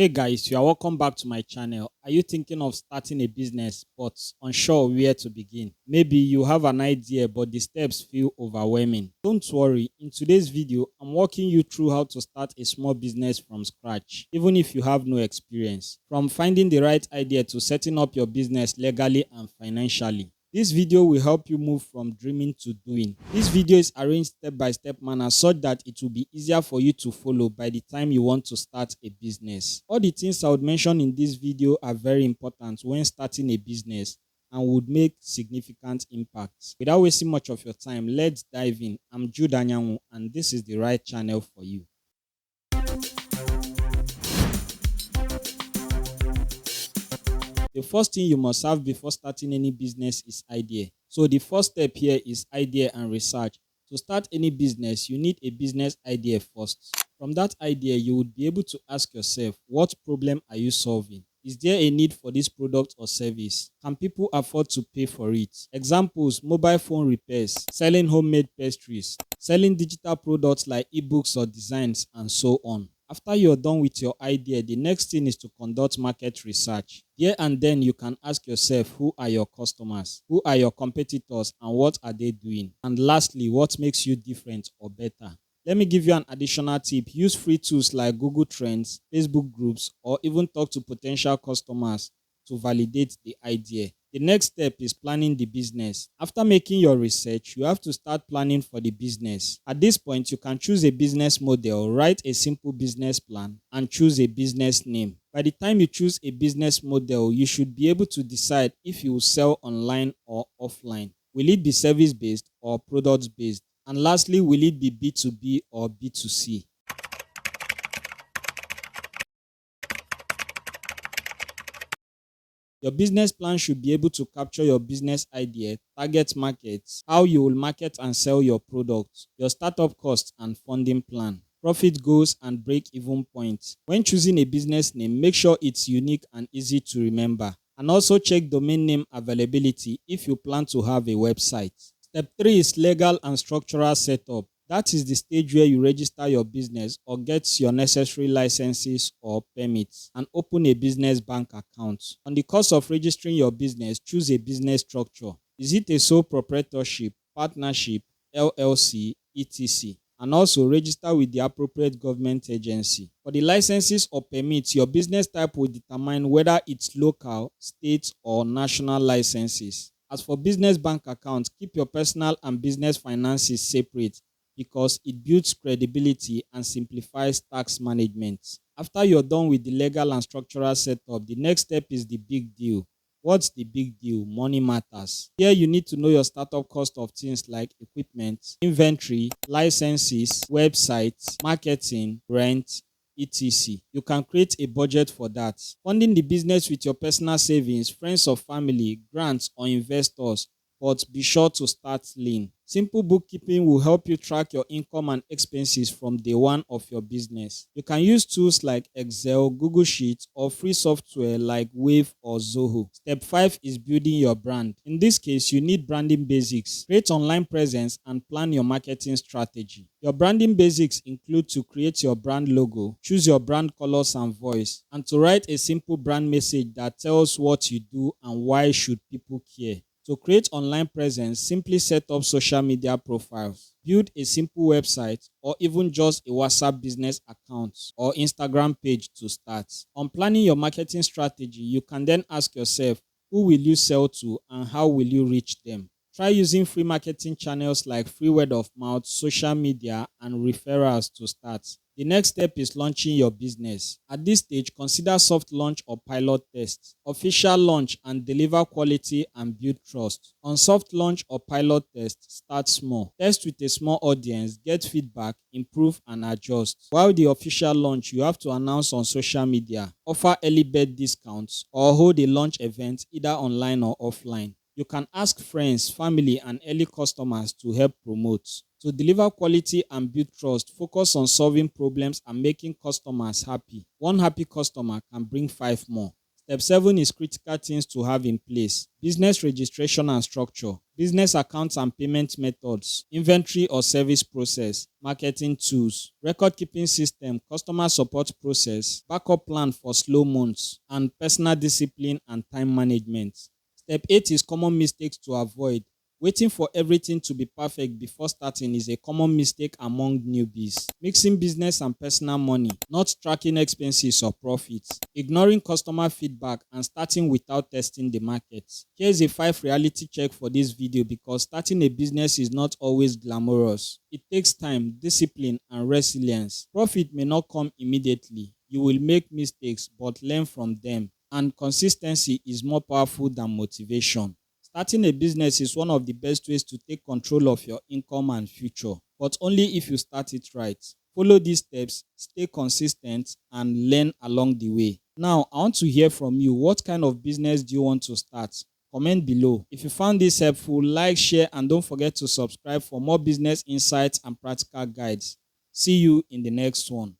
Hey guys, you are welcome back to my channel. Are you thinking of starting a business but unsure where to begin? Maybe you have an idea but the steps feel overwhelming. Don't worry, in today's video, I'm walking you through how to start a small business from scratch, even if you have no experience. From finding the right idea to setting up your business legally and financially. This video will help you move from dreaming to doing. This video is arranged step-by-step manner such that it will be easier for you to follow by the time you want to start a business. All the things I would mention in this video are very important when starting a business and would make significant impacts. Without wasting much of your time, let's dive in. I'm Jude Anyanwu and this is the right channel for you. The first thing you must have before starting any business is idea. So the first step here is idea and research. To start any business, you need a business idea first. From that idea, you would be able to ask yourself, what problem are you solving? Is there a need for this product or service? Can people afford to pay for it? Examples, mobile phone repairs, selling homemade pastries, selling digital products like ebooks or designs, and so on. After you're done with your idea, the next thing is to conduct market research. Here and then you can ask yourself, who are your customers? Who are your competitors and what are they doing? And lastly, what makes you different or better? Let me give you an additional tip. Use free tools like Google Trends, Facebook groups, or even talk to potential customers to validate the idea. The next step is planning the business. After making your research, you have to start planning for the business. At this point, you can choose a business model, write a simple business plan, and choose a business name. By the time you choose a business model, you should be able to decide if you will sell online or offline. Will it be service-based or product-based? And lastly, will it be B2B or B2C? Your business plan should be able to capture your business idea, target markets, how you will market and sell your products, your startup costs and funding plan, profit goals and break-even points. When choosing a business name, make sure it's unique and easy to remember. And also check domain name availability if you plan to have a website. Step 3 is legal and structural setup. That is the stage where you register your business or get your necessary licenses or permits and open a business bank account. On the course of registering your business, choose a business structure. Is it a sole proprietorship, partnership, LLC, etc.? And also register with the appropriate government agency. For the licenses or permits, your business type will determine whether it's local, state, or national licenses. As for business bank accounts, keep your personal and business finances separate because it builds credibility and simplifies tax management. After you're done with the legal and structural setup, the next step is the big deal. What's the big deal? Money matters. Here you need to know your startup cost of things like equipment, inventory, licenses, websites, marketing, rent, etc. You can create a budget for that. Funding the business with your personal savings, friends or family, grants or investors, but be sure to start lean. Simple bookkeeping will help you track your income and expenses from day one of your business. You can use tools like Excel, Google Sheets, or free software like Wave or Zoho. Step 5 is building your brand. In this case, you need branding basics. Create online presence and plan your marketing strategy. Your branding basics include to create your brand logo, choose your brand colors and voice, and to write a simple brand message that tells what you do and why should people care. To create online presence, simply set up social media profiles, build a simple website, or even just a WhatsApp business account or Instagram page to start. On planning your marketing strategy, you can then ask yourself, who will you sell to and how will you reach them? Try using free marketing channels like free word of mouth, social media, and referrals to start. The next step is launching your business. At this stage, consider soft launch or pilot test, official launch and deliver quality and build trust. On soft launch or pilot test, start small. Test with a small audience, get feedback, improve and adjust. While the official launch, you have to announce on social media, offer early bird discounts, or hold a launch event either online or offline. You can ask friends, family, and early customers to help promote. To deliver quality and build trust, focus on solving problems and making customers happy. One happy customer can bring 5 more. Step 7 is critical things to have in place: business registration and structure, business accounts and payment methods, inventory or service process, marketing tools, record keeping system, customer support process, backup plan for slow months, and personal discipline and time management. Step 8 is common mistakes to avoid. Waiting for everything to be perfect before starting is a common mistake among newbies. Mixing business and personal money, not tracking expenses or profits, ignoring customer feedback, and starting without testing the market. Here's a 5 reality check for this video, because starting a business is not always glamorous. It takes time, discipline, and resilience. Profit may not come immediately. You will make mistakes, but learn from them. And consistency is more powerful than motivation. Starting a business is one of the best ways to take control of your income and future, but only if you start it right. Follow these steps, stay consistent, and learn along the way. Now, I want to hear from you. What kind of business do you want to start? Comment below. If you found this helpful, like, share, and don't forget to subscribe for more business insights and practical guides. See you in the next one.